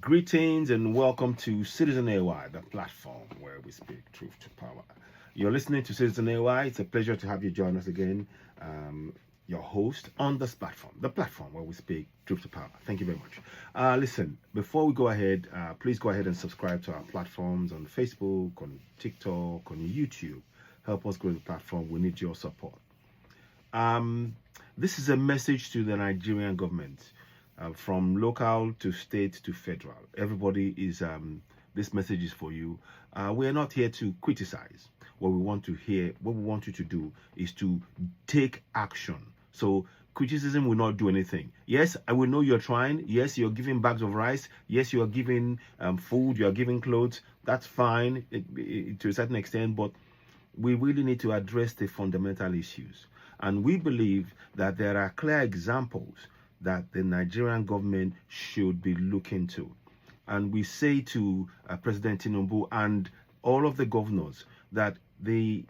Greetings and welcome to Citizen AY, the platform where we speak truth to power. You're listening to Citizen AY. It's a pleasure to have you join us again. Your host on this platform, the platform where we speak truth to power. Thank you very much. Listen, before we go ahead, please go ahead and subscribe to our platforms on Facebook, on TikTok, on YouTube. Help us grow the platform. We need your support. This is a message to the Nigerian government. From local to state to federal, everybody is this message is for you. We are not here to criticize. What we want you to do is to take action. So criticism will not do anything. Yes, I will know you're trying. Yes, you're giving bags of rice. Yes, you are giving food, you are giving clothes. That's fine to a certain extent, but we really need to address the fundamental issues. And we believe that there are clear examples that the Nigerian government should be looking to. And we say to President Tinubu and all of the governors that the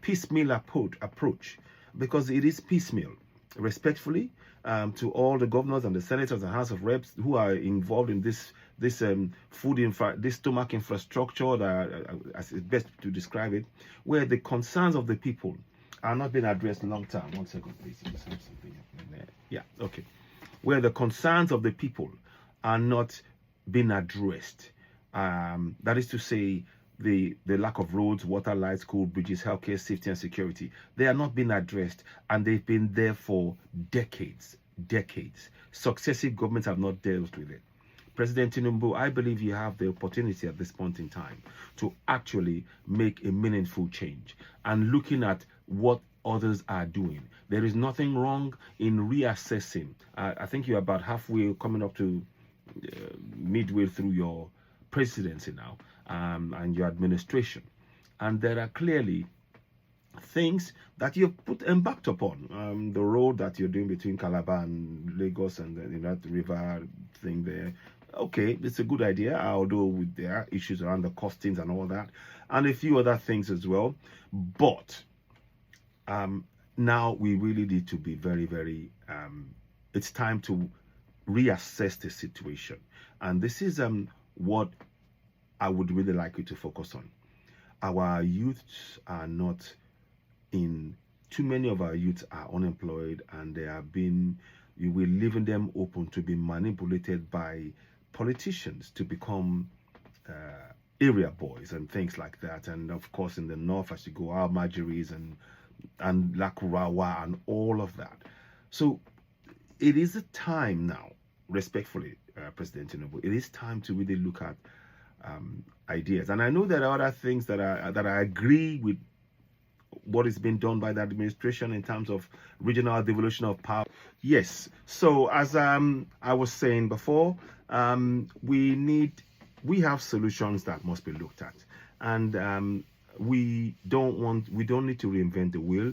piecemeal approach, because it is piecemeal, respectfully, to all the governors and the senators and House of Reps who are involved in this stomach infrastructure, as it's best to describe it, where the concerns of the people are not being addressed long term. 1 second, please. Just have something in there. Yeah, okay. Where the concerns of the people are not being addressed. That is to say, the lack of roads, water, lights, school, bridges, healthcare, safety and security. They are not being addressed, and they've been there for decades. Successive governments have not dealt with it. President Tinubu, I believe you have the opportunity at this point in time to actually make a meaningful change and looking at what others are doing. There is nothing wrong in reassessing. I think you're about halfway, coming up to midway through your presidency now, and your administration, and there are clearly things that you've embarked upon. The road that you're doing between Calabar and Lagos and that river thing there. Okay, it's a good idea, although with there are issues around the costings and all that, and a few other things as well. But now we really need to be very, it's time to reassess the situation. And this is what I would really like you to focus on. Our youths are not too many of our youths are unemployed, and we're leaving them open to be manipulated by politicians to become area boys and things like that. And of course, in the north, as you go, our Marjories and Lakurawa and all of that. So it is a time now, respectfully, President Tinubu, it is time to really look at ideas. And I know there are other things that I agree with what is being done by the administration in terms of regional devolution of power. Yes. So as I was saying before, we have solutions that must be looked at, and we don't need to reinvent the wheel.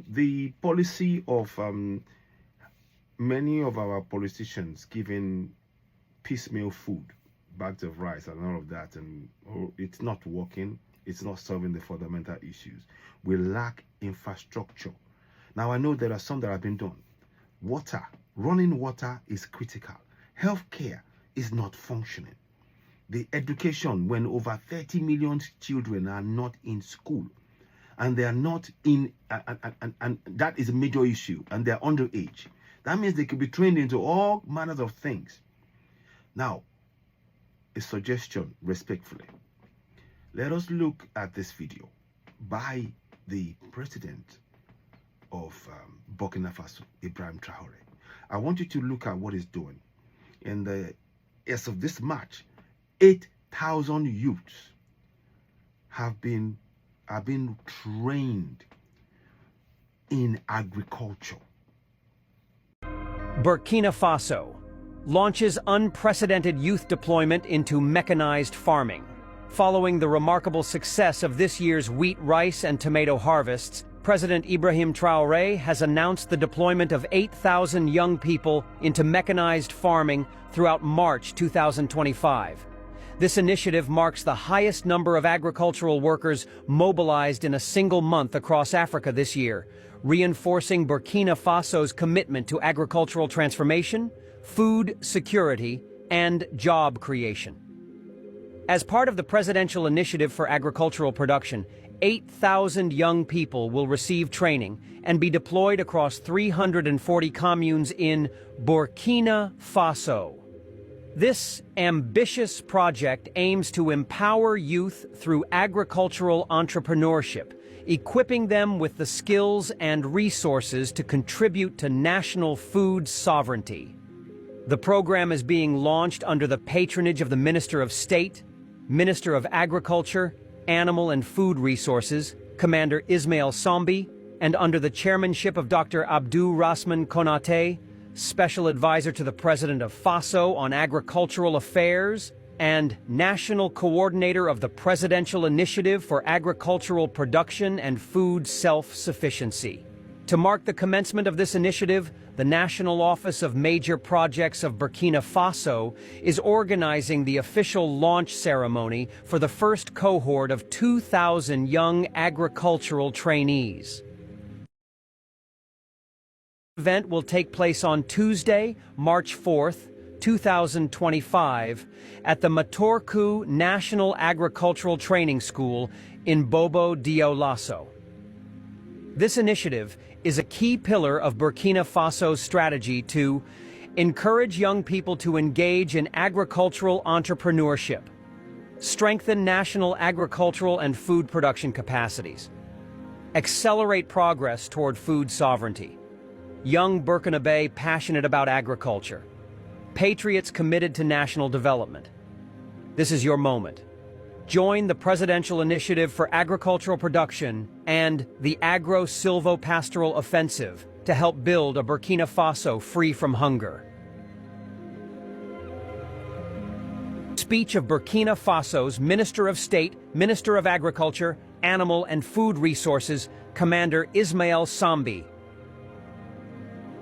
The policy of many of our politicians giving piecemeal food, bags of rice and all of that, and it's not working. It's not solving the fundamental issues. We lack infrastructure. Now, I know there are some that have been done. Water, running water is critical. Healthcare is not functioning. The education, when over 30 million children are not in school, and they are not in, and that is a major issue, and they're underage. That means they could be trained into all manners of things. Now, a suggestion, respectfully. Let us look at this video by the President of Burkina Faso, Ibrahim Traore. I want you to look at what he's doing. As of this March, 8,000 youths have been trained in agriculture. Burkina Faso launches unprecedented youth deployment into mechanized farming. Following the remarkable success of this year's wheat, rice, and tomato harvests, President Ibrahim Traore has announced the deployment of 8,000 young people into mechanized farming throughout March 2025. This initiative marks the highest number of agricultural workers mobilized in a single month across Africa this year, reinforcing Burkina Faso's commitment to agricultural transformation, food security, and job creation. As part of the Presidential Initiative for Agricultural Production, 8,000 young people will receive training and be deployed across 340 communes in Burkina Faso. This ambitious project aims to empower youth through agricultural entrepreneurship, equipping them with the skills and resources to contribute to national food sovereignty. The program is being launched under the patronage of the Minister of State, Minister of Agriculture, Animal and Food Resources, Commander Ismail Sambi, and under the chairmanship of Dr. Abdou Rasman Konate, Special Advisor to the President of Faso on Agricultural Affairs, and National Coordinator of the Presidential Initiative for Agricultural Production and Food Self-Sufficiency. To mark the commencement of this initiative, the National Office of Major Projects of Burkina Faso is organizing the official launch ceremony for the first cohort of 2,000 young agricultural trainees. The event will take place on Tuesday, March 4th, 2025, at the Matorku National Agricultural Training School in Bobo Dioulasso. This initiative is a key pillar of Burkina Faso's strategy to encourage young people to engage in agricultural entrepreneurship, strengthen national agricultural and food production capacities, accelerate progress toward food sovereignty, young Burkinabe passionate about agriculture, patriots committed to national development. This is your moment. Join the Presidential Initiative for Agricultural Production and the Agro-Silvo-Pastoral Offensive to help build a Burkina Faso free from hunger. Speech of Burkina Faso's Minister of State, Minister of Agriculture, Animal and Food Resources, Commander Ismail Sambi.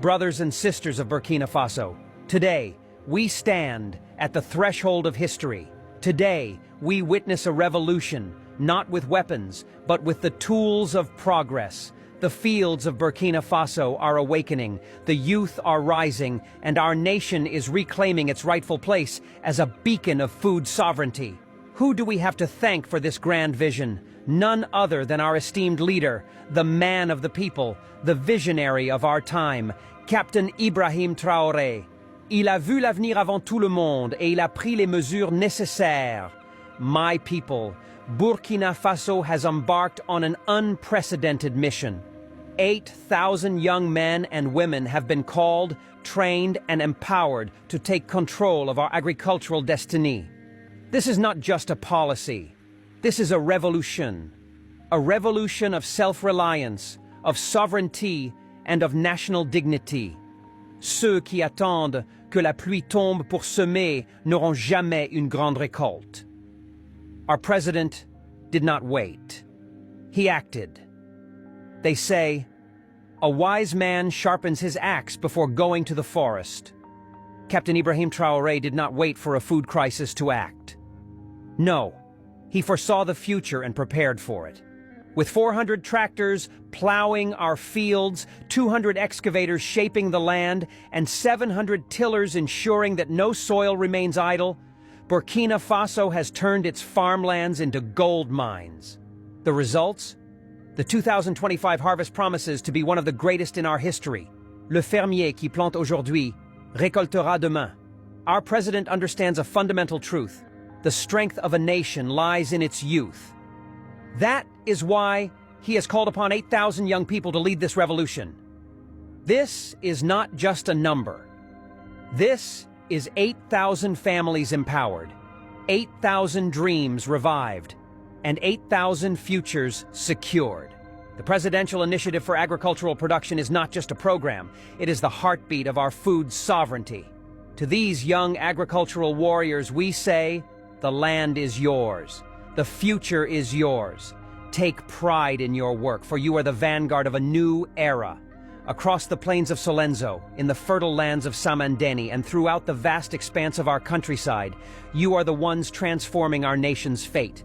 Brothers and sisters of Burkina Faso, today we stand at the threshold of history. Today, we witness a revolution, not with weapons, but with the tools of progress. The fields of Burkina Faso are awakening, the youth are rising, and our nation is reclaiming its rightful place as a beacon of food sovereignty. Who do we have to thank for this grand vision? None other than our esteemed leader, the man of the people, the visionary of our time, Captain Ibrahim Traore. Il a vu l'avenir avant tout le monde et il a pris les mesures nécessaires. My people, Burkina Faso has embarked on an unprecedented mission. 8,000 young men and women have been called, trained, and empowered to take control of our agricultural destiny. This is not just a policy. This is a revolution of self-reliance, of sovereignty, and of national dignity. Ceux qui attendent que la pluie tombe pour semer n'auront jamais une grande récolte. Our president did not wait. He acted. They say, a wise man sharpens his axe before going to the forest. Captain Ibrahim Traore did not wait for a food crisis to act. No, he foresaw the future and prepared for it. With 400 tractors plowing our fields, 200 excavators shaping the land, and 700 tillers ensuring that no soil remains idle, Burkina Faso has turned its farmlands into gold mines. The results? The 2025 harvest promises to be one of the greatest in our history. Le fermier qui plante aujourd'hui récoltera demain. Our president understands a fundamental truth. The strength of a nation lies in its youth. That is why he has called upon 8,000 young people to lead this revolution. This is not just a number. This is 8,000 families empowered, 8,000 dreams revived, and 8,000 futures secured. The Presidential Initiative for Agricultural Production is not just a program, it is the heartbeat of our food sovereignty. To these young agricultural warriors, we say, the land is yours. The future is yours. Take pride in your work, for you are the vanguard of a new era. Across the plains of Solenzo, in the fertile lands of Samandeni, and throughout the vast expanse of our countryside, you are the ones transforming our nation's fate.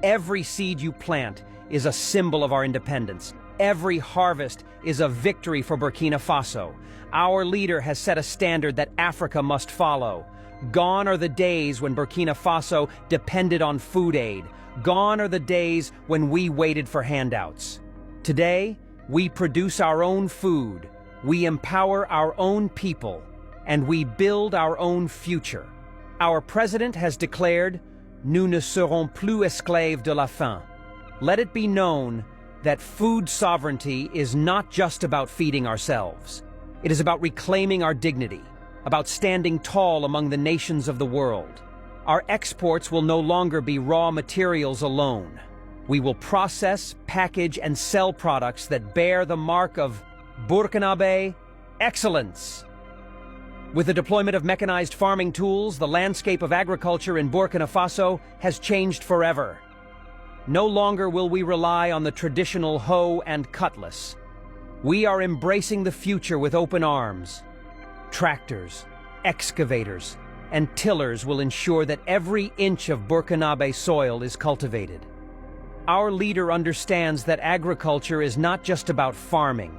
Every seed you plant is a symbol of our independence. Every harvest is a victory for Burkina Faso. Our leader has set a standard that Africa must follow. Gone are the days when Burkina Faso depended on food aid. Gone are the days when we waited for handouts. Today, we produce our own food, we empower our own people, and we build our own future. Our president has declared, "Nous ne serons plus esclaves de la faim." Let it be known that food sovereignty is not just about feeding ourselves. It is about reclaiming our dignity, about standing tall among the nations of the world. Our exports will no longer be raw materials alone. We will process, package, and sell products that bear the mark of Burkinabe excellence. With the deployment of mechanized farming tools, the landscape of agriculture in Burkina Faso has changed forever. No longer will we rely on the traditional hoe and cutlass. We are embracing the future with open arms. Tractors, excavators, and tillers will ensure that every inch of Burkinabe soil is cultivated. Our leader understands that agriculture is not just about farming.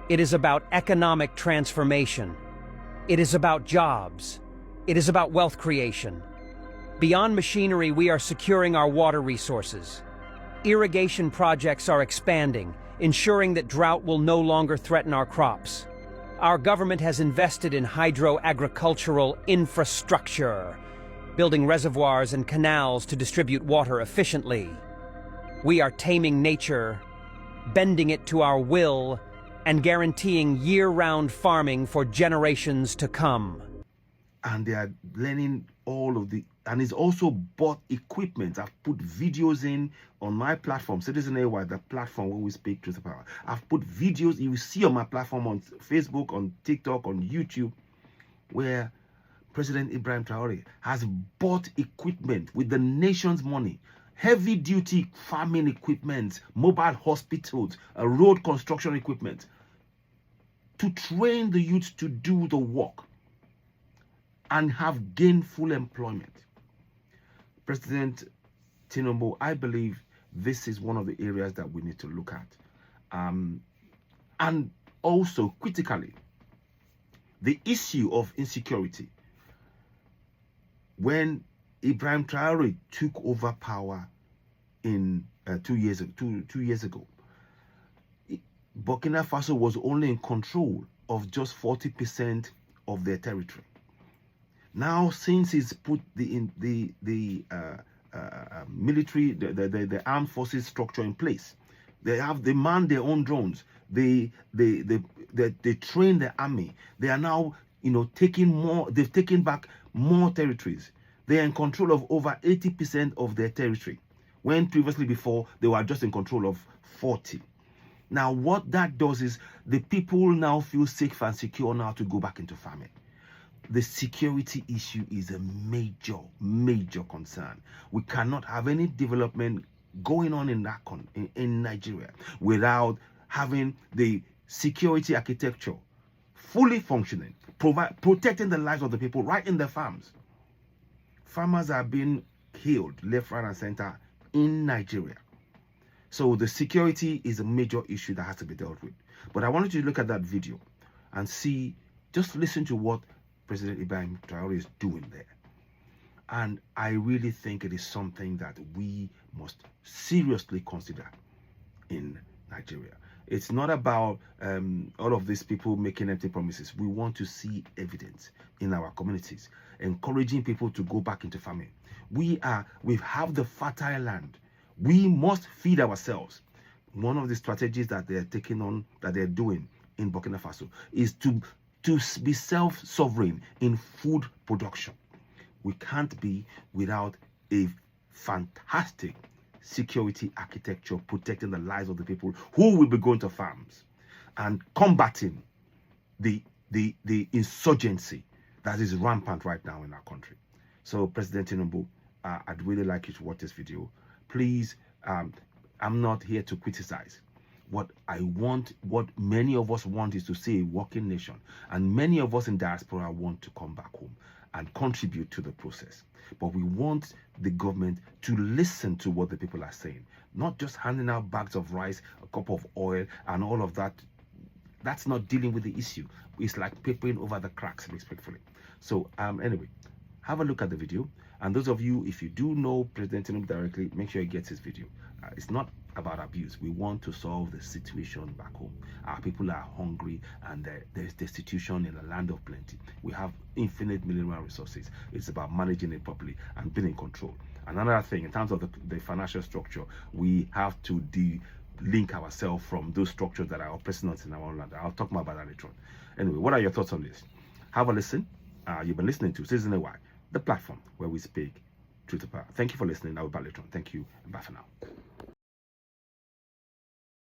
It is about economic transformation. It is about jobs. It is about wealth creation. Beyond machinery, we are securing our water resources. Irrigation projects are expanding, ensuring that drought will no longer threaten our crops. Our government has invested in hydro-agricultural infrastructure, building reservoirs and canals to distribute water efficiently. We are taming nature, bending it to our will, and guaranteeing year-round farming for generations to come. And they are learning all of the, and it's also bought equipment. I've put videos in on my platform, Citizen AY, the platform where we speak truth to power. I've put videos you will see on my platform on Facebook, on TikTok, on YouTube, where President Ibrahim Traore has bought equipment with the nation's money. Heavy duty farming equipment, mobile hospitals, road construction equipment, to train the youth to do the work and have gainful employment. President Tinubu, I believe this is one of the areas that we need to look at. And also, critically, the issue of insecurity. When Ibrahim Traore took over power in 2 years ago, Burkina Faso was only in control of just 40% of their territory. Now, since he's put the military, the armed forces structure in place, they man their own drones. They train the army. They are now, taking more. They've taken back more territories. They are in control of over 80% of their territory, when previously before they were just in control of 40%. Now, what that does is the people now feel safe and secure now to go back into farming. The security issue is a major concern. We cannot have any development going on in Nigeria without having the security architecture fully functioning, protecting the lives of the people right in their farms. Farmers are being killed left, right, and center in Nigeria. So the security is a major issue that has to be dealt with. But I wanted you to look at that video and see, just listen to what President Ibrahim Traore is doing there. And I really think it is something that we must seriously consider in Nigeria. It's not about all of these people making empty promises. We want to see evidence in our communities, encouraging people to go back into farming. We have the fertile land. We must feed ourselves. One of the strategies that they're taking on, that they're doing in Burkina Faso, is to be self-sovereign in food production. We can't be without a fantastic security architecture protecting the lives of the people who will be going to farms and combating the insurgency that is rampant right now in our country. So, President Tinubu, I'd really like you to watch this video. Please, I'm not here to criticize. What many of us want is to see a working nation. And many of us in diaspora want to come back home and contribute to the process. But we want the government to listen to what the people are saying, not just handing out bags of rice, a cup of oil, and all of that. That's not dealing with the issue. It's like papering over the cracks, respectfully. So, anyway, have a look at the video. And those of you, if you do know President Tinubu directly, make sure you get his video. It's not about abuse. We want to solve the situation back home. Our people are hungry, and there's destitution in a land of plenty. We have infinite mineral resources. It's about managing it properly and being in control. Another thing, in terms of the financial structure, we have to link ourselves from those structures that are oppressing us in our own land. I'll talk more about that later on. Anyway, what are your thoughts on this? Have a listen. You've been listening to Season Y, the platform where we speak truth to power. Thank you for listening. I'll be back later on. Thank you, and bye for now.